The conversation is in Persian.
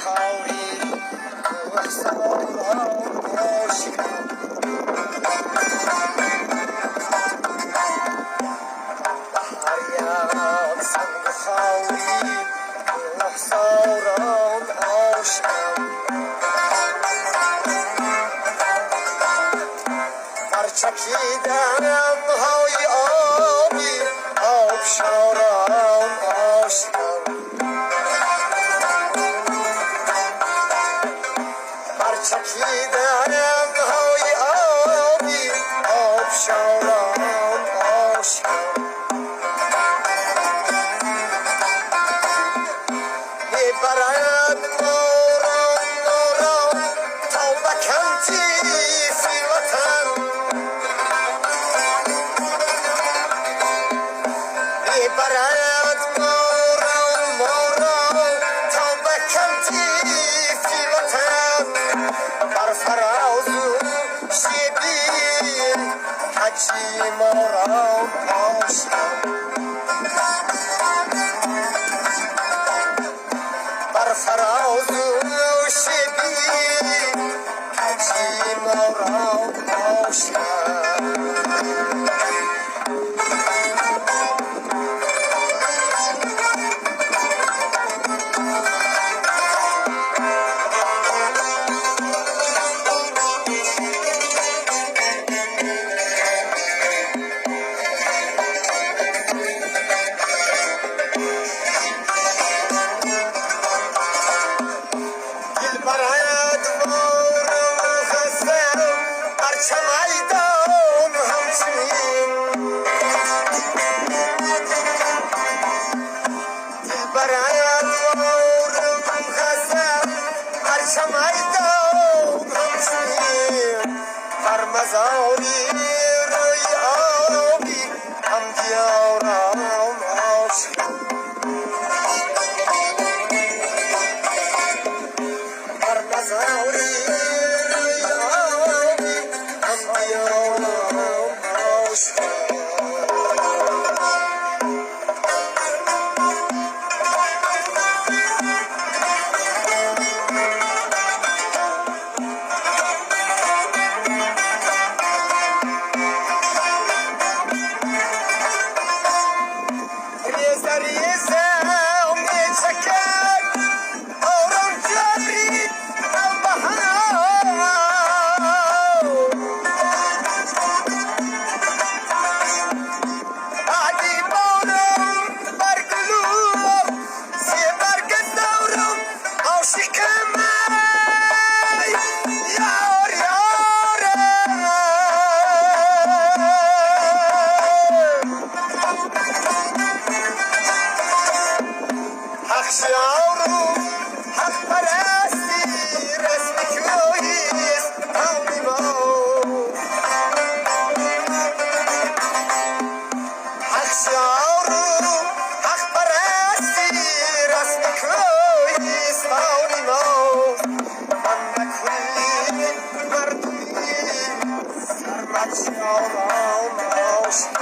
خواهی رخساران آشکار هریم سنگ خواهی رخساران آشکار برچکیدن های آبی آبشاران آشکار برچکیدن های آبی آبشاران آشکار میبرد نوران نوران تا بکنتی فی وطن میبرد نوران نوران تا بکنتی فی وطن بر فراز شبین حجی ماران آشکار بر فراز شبین حجی ماران آشکار برد بارم خستم پرچم ایدان همچنین برد بارم خستم پرچم ایدان همچنین بر مزاری روی آبی هم دیارم آشکار مزاری آبی هم دیارم آشکار ریزه ریزه میچکد آرام جبری حق پرستی رسم کیست حق پرستی رسم کیست من نکلی مردمی سرمت شاران آشکار